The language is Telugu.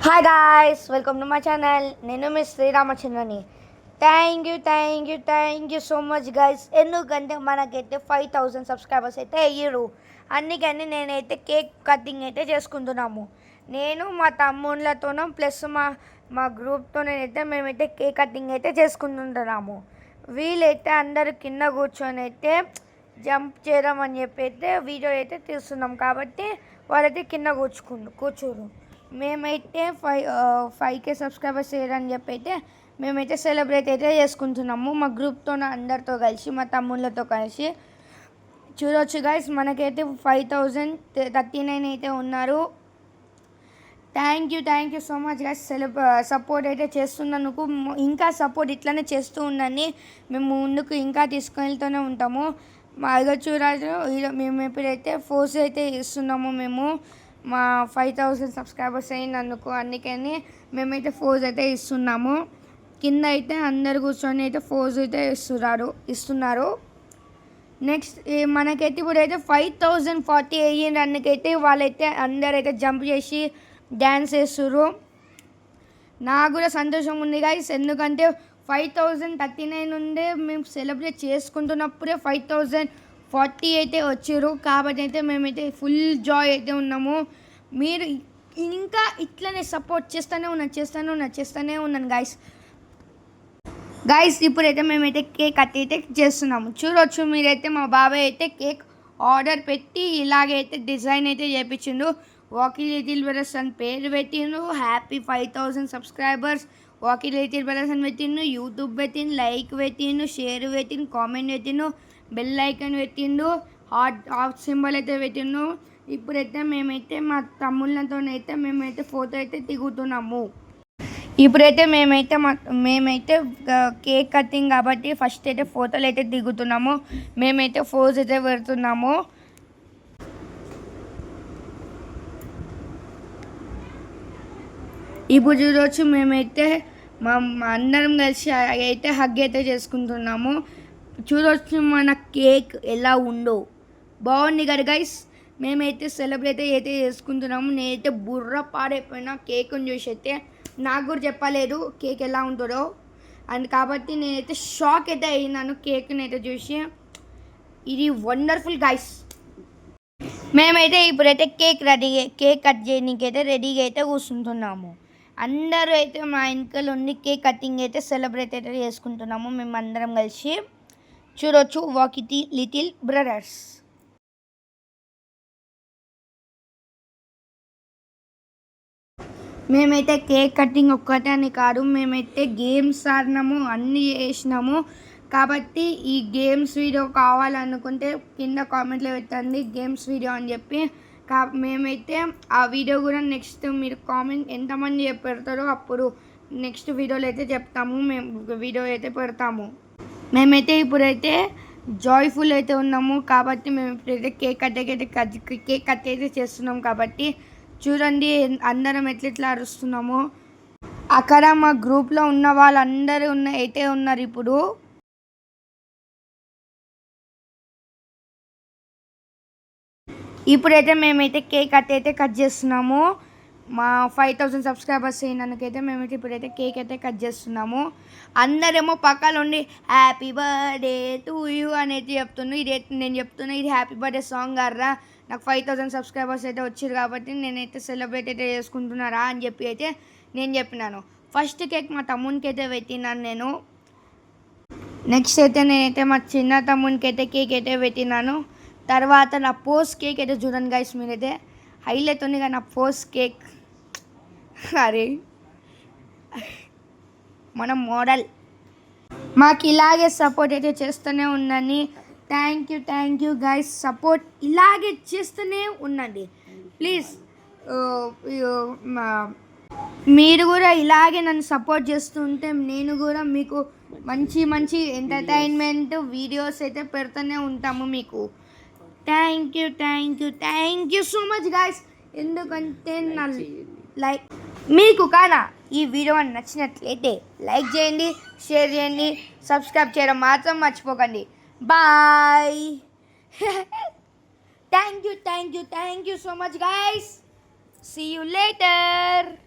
Hi guys, welcome to my channel. నేను మీ శ్రీరామచంద్రని. Thank you so much guys. ఎందుకంటే మనకైతే 5000 సబ్స్క్రైబర్స్ అయితే అయ్యారు. అందుకని నేనైతే కేక్ కటింగ్ అయితే చేసుకుంటున్నాము. నేను మా తమ్ముళ్ళతోనూ ప్లస్ మా గ్రూప్తోనైతే మేమైతే కేక్ కటింగ్ అయితే చేసుకుంటున్నాము. వీళ్ళైతే అందరూ కింద కూర్చొని అయితే జంప్ చేయడం అని చెప్పి అయితే వీడియో అయితే తీస్తున్నాం. కాబట్టి వాళ్ళైతే కింద కూర్చోరు. మేమైతే 5K సబ్స్క్రైబర్స్ చేయరని చెప్పి అయితే మేమైతే సెలబ్రేట్ అయితే చేసుకుంటున్నాము మా గ్రూప్తో అందరితో కలిసి, మా తమ్ముళ్ళతో కలిసి. చూడవచ్చు గైస్, మనకైతే 5039 అయితే ఉన్నారు. Thank you so much guys. Support అయితే చేస్తున్నందుకు. ఇంకా సపోర్ట్ ఇట్లానే చేస్తూ ఉందని మేము ముందుకు ఇంకా తీసుకెళ్తూనే ఉంటాము. మా చూడచ్చు, మేము ఎప్పుడైతే ఫోర్స్ అయితే ఇస్తున్నాము మేము మా 5000 సబ్స్క్రైబర్స్ అయినందుకు. అందుకని మేమైతే ఫోర్స్ అయితే ఇస్తున్నాము. కింద అయితే అందరు కూర్చొని అయితే ఫోర్స్ అయితే ఇస్తున్నారు. నెక్స్ట్ మనకైతే ఇప్పుడైతే 5040 అయ్యిందనికైతే వాళ్ళైతే అందరైతే జంప్ చేసి డ్యాన్స్ చేస్తుర్రు. నాకు కూడా సంతోషం ఉంది గైస్. ఎందుకంటే 5039 ఉండే మేము సెలబ్రేట్ చేసుకుంటున్నప్పుడే 5040 అయితే వచ్చారు. కాబట్టి అయితే మేమైతే ఫుల్ జాయ్ అయితే ఉన్నాము. మీరు ఇంకా ఇట్లనే సపోర్ట్ చేస్తూనే ఉన్నాను గైస్. ఇప్పుడైతే మేమైతే కేక్ అయితే చేస్తున్నాము. చూడవచ్చు మీరైతే మా బాబాయ్ అయితే కేక్ ఆర్డర్ పెట్టి ఇలాగైతే డిజైన్ అయితే చేయించిండు. వాకీ లిటిల్ బ్రదర్స్ అని పేరు పెట్టిండు. Happy 5000 subscribers walkie little brothers అని పెట్టిండు. యూట్యూబ్ పెట్టిండు, లైక్ పెట్టిండు, షేర్ పెట్టిండు, కామెంట్ పెట్టిండు, బెల్ ఐకాన్ పెట్టిండు, హార్ట్ సింబల్ అయితే పెట్టిండు. ఇప్పుడైతే మేమైతే మా తమ్ముళ్ళతోనైతే మేమైతే ఫోటో అయితే దిగుతున్నాము. ఇప్పుడైతే మేమైతే కేక్ కటింగ్ కాబట్టి ఫస్ట్ అయితే ఫోటోలు అయితే దిగుతున్నాము. మేమైతే ఫోజ్ అయితే పెడుతున్నాము. ఇప్పుడు చూడవచ్చు మేమైతే మా అందరం కలిసి అయితే హగ్ అయితే చేసుకుంటున్నాము. చూడవచ్చు మన కేక్ ఎలా ఉందో. బాగుంది కదా గైస్. మేమైతే సెలబ్రేట్ అయితే చేసుకుంటున్నాము. నేనైతే బుర్ర పాడైపోయినా కేక్ని చూసి అయితే. నాకు కూడా చెప్పలేదు కేక్ ఎలా ఉంటుందో అండ్ కాబట్టి నేనైతే షాక్ అయితే అయినాను కేక్ని అయితే చూసి. ఇది వండర్ఫుల్ గైస్. మేమైతే ఇప్పుడైతే కేక్ కట్ చేయడానికి అయితే రెడీగా అయితే కూర్చుంటున్నాము. అందరూ అయితే మా వెనకాల ఉండి కేక్ కటింగ్ అయితే సెలబ్రేట్ అయితే చేసుకుంటున్నాము మేము అందరం కలిసి. చూడవచ్చు వాకీ లిటిల్ బ్రదర్స్. మేమైతే కేక్ కటింగ్ ఒక్కటే అని కాదు, మేమైతే గేమ్స్ ఆడినాము, అన్నీ చేసినాము. కాబట్టి ఈ గేమ్స్ వీడియో కావాలనుకుంటే కింద కామెంట్లో పెట్టండి గేమ్స్ వీడియో అని చెప్పి. మేమైతే ఆ వీడియో కూడా నెక్స్ట్ మీరు కామెంట్ ఎంతమంది పెడతారో అప్పుడు నెక్స్ట్ వీడియోలో అయితే చెప్తాము. మేము వీడియో అయితే పెడతాము. మేమైతే ఇప్పుడైతే జాయ్ఫుల్ అయితే ఉన్నాము. కాబట్టి మేము ఇప్పుడైతే కేక్ కట్ అయితే చేస్తున్నాం. కాబట్టి చూడండి అందరం ఎట్లా అరుస్తున్నాము. అక్కడ మా గ్రూప్లో ఉన్న వాళ్ళందరూ అయితే ఉన్నారు. ఇప్పుడైతే మేమైతే కేక్ అయితే కట్ చేస్తున్నాము. మా 5000 సబ్స్క్రైబర్స్ అయినందుకైతే మేమైతే ఇప్పుడైతే కేక్ అయితే కట్ చేస్తున్నాము. అందరేమో పక్కన ఉండి హ్యాపీ బర్త్డే టు యూ అని అయితే చెప్తున్నాను. నేను చెప్తున్నా ఇది హ్యాపీ బర్త్డే సాంగ్ గారా, నాకు 5000 సబ్స్క్రైబర్స్ అయితే వచ్చారు కాబట్టి నేనైతే సెలబ్రేట్ అయితే చేసుకుంటున్నారా అని చెప్పి అయితే నేను చెప్పినాను. ఫస్ట్ కేక్ మా తమ్మునికి అయితే పెట్టినాను నేను. నెక్స్ట్ అయితే నేనైతే మా చిన్న తమ్మునికి అయితే కేక్ అయితే పెట్టినాను. తర్వాత నా పోస్ట్ కేక్ అయితే చూడండి గైస్. మీరైతే హైలైట్ ఉంది కదా నా పోస్ట్ కేక్. అరే మన మోడల్ మాకు ఇలాగే సపోర్ట్ అయితే చేస్తూనే ఉండండి. Thank you guys. సపోర్ట్ ఇలాగే చేస్తూనే ఉండండి ప్లీజ్. మీరు కూడా ఇలాగే నన్ను సపోర్ట్ చేస్తుంటే నేను కూడా మీకు మంచి ఎంటర్టైన్మెంట్ వీడియోస్ అయితే పెడుతూనే ఉంటాము మీకు. Thank you so much guys. ఎందుకంటే నా లైక్ మీకు కానా ఈ వీడియో నచ్చినట్లయితే లైక్ చేయండి, షేర్ చేయండి, సబ్స్క్రైబ్ చేయడం మాత్రం మర్చిపోకండి. Bye. Thank you so much guys. See you later.